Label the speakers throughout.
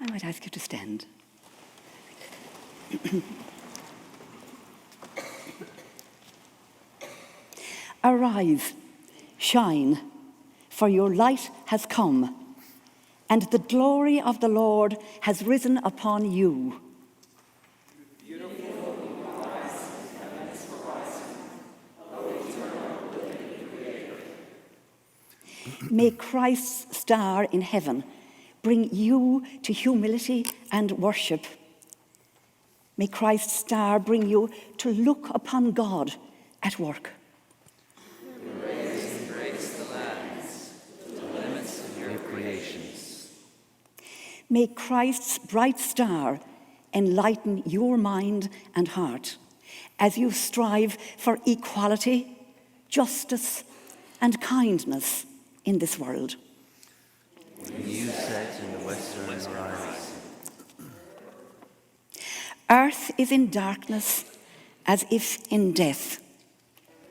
Speaker 1: I might ask you to stand. Arise, shine, for your light has come, and the glory of the Lord has risen upon you. May Christ's star in heaven bring you to humility and worship. May Christ's star bring you to look upon God at work.
Speaker 2: Raise and grace the lands, the limits of your creations.
Speaker 1: May Christ's bright star enlighten your mind and heart as you strive for equality, justice, and kindness in this world.
Speaker 2: When you set in the western horizon.
Speaker 1: Earth is in darkness as if in death.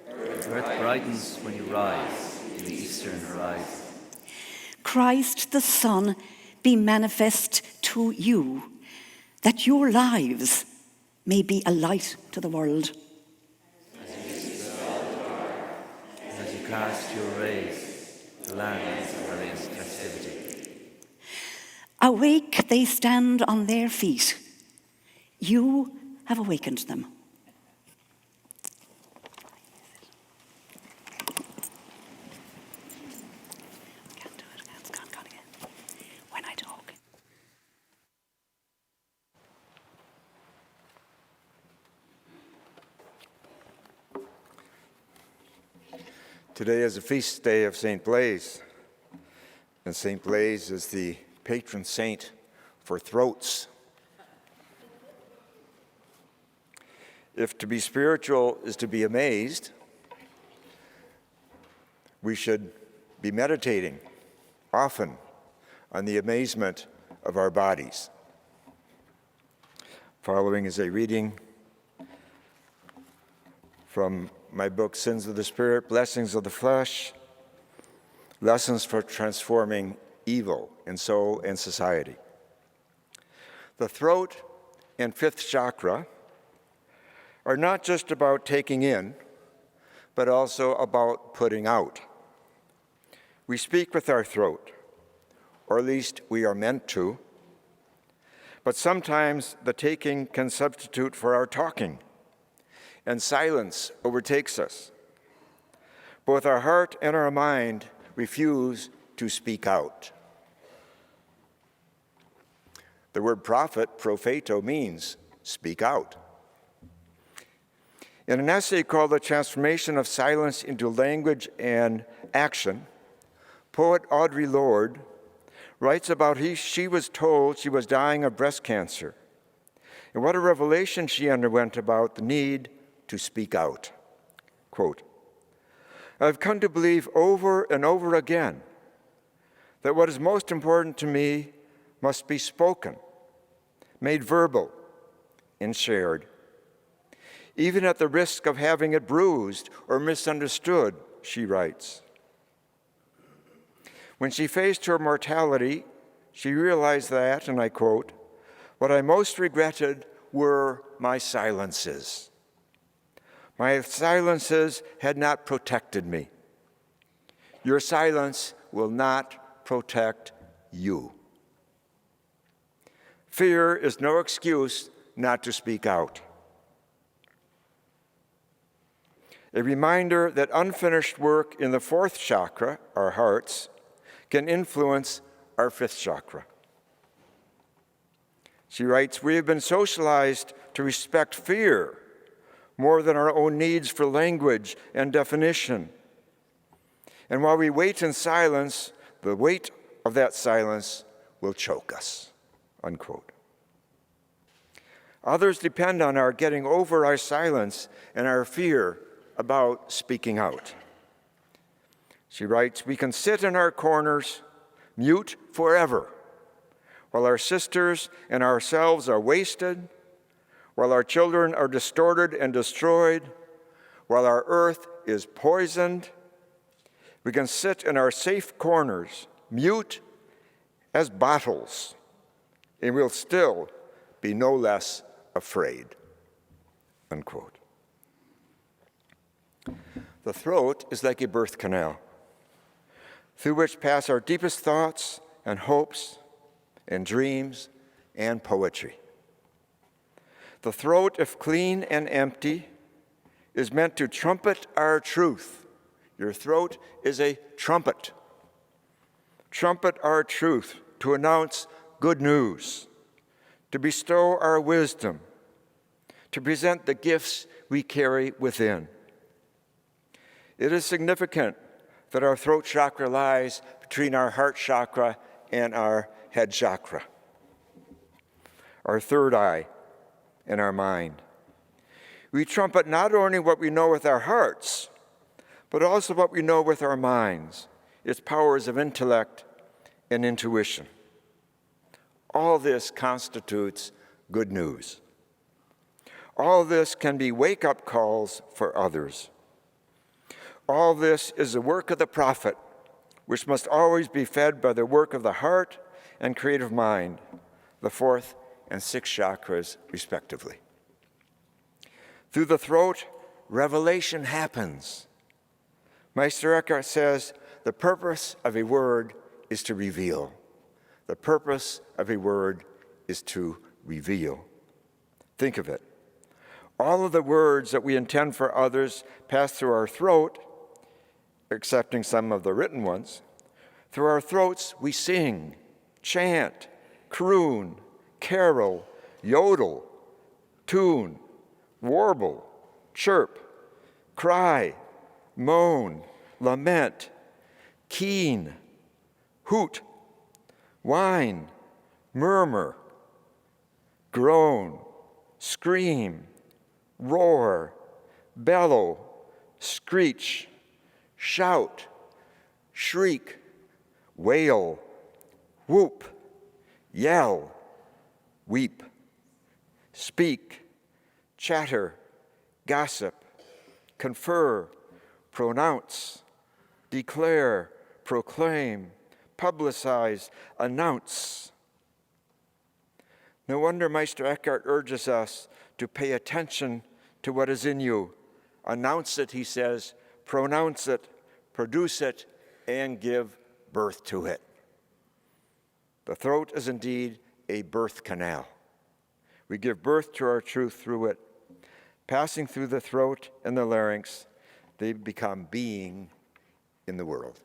Speaker 2: Earth brightens when you rise in the eastern horizon.
Speaker 1: Christ the Son be manifest to you, that your lives may be a light to the world.
Speaker 2: As you cast your rays, the land is in festivity.
Speaker 1: Awake they stand on their feet. You have awakened them. Can't do it. It's gone again. When I talk.
Speaker 3: Today is a feast day of St. Blaise, and St. Blaise is the patron saint for throats. If to be spiritual is to be amazed, we should be meditating often on the amazement of our bodies. Following is a reading from my book, Sins of the Spirit, Blessings of the Flesh, Lessons for Transforming Evil in Soul and Society. The throat and fifth chakra are not just about taking in, but also about putting out. We speak with our throat, or at least we are meant to, but sometimes the taking can substitute for our talking, and silence overtakes us. Both our heart and our mind refuse to speak out. The word prophet, propheto, means speak out. In an essay called The Transformation of Silence into Language and Action, poet Audre Lorde writes about she was told she was dying of breast cancer, and what a revelation she underwent about the need to speak out. Quote, I've come to believe over and over again that what is most important to me must be spoken, made verbal, and shared, even at the risk of having it bruised or misunderstood, she writes. When she faced her mortality, she realized that, and I quote, what I most regretted were my silences. My silences had not protected me. Your silence will not protect you. Fear is no excuse not to speak out. A reminder that unfinished work in the fourth chakra, our hearts, can influence our fifth chakra. She writes, we have been socialized to respect fear more than our own needs for language and definition. And while we wait in silence, the weight of that silence will choke us, unquote. Others depend on our getting over our silence and our fear about speaking out. She writes, we can sit in our corners, mute forever, while our sisters and ourselves are wasted, while our children are distorted and destroyed, while our earth is poisoned. We can sit in our safe corners, mute as bottles, and we'll still be no less afraid, unquote. The throat is like a birth canal through which pass our deepest thoughts and hopes and dreams and poetry. The throat, if clean and empty, is meant to trumpet our truth. Your throat is a trumpet. Trumpet our truth, to announce good news, to bestow our wisdom, to present the gifts we carry within. It is significant that our throat chakra lies between our heart chakra and our head chakra, our third eye and our mind. We trumpet not only what we know with our hearts, but also what we know with our minds, its powers of intellect and intuition. All this constitutes good news. All this can be wake-up calls for others. All this is the work of the prophet, which must always be fed by the work of the heart and creative mind, the fourth and sixth chakras, respectively. Through the throat, revelation happens. Meister Eckhart says, the purpose of a word is to reveal. The purpose of a word is to reveal. Think of it. All of the words that we intend for others pass through our throat, excepting some of the written ones. Through our throats we sing, chant, croon, carol, yodel, tune, warble, chirp, cry, moan, lament, keen, hoot, whine, murmur, groan, scream, roar, bellow, screech, shout, shriek, wail, whoop, yell, weep, speak, chatter, gossip, confer, pronounce, declare, proclaim, publicize, announce. No wonder Meister Eckhart urges us to pay attention to what is in you. Announce it, he says, pronounce it, produce it, and give birth to it. The throat is indeed a birth canal. We give birth to our truth through it. Passing through the throat and the larynx, they become being in the world.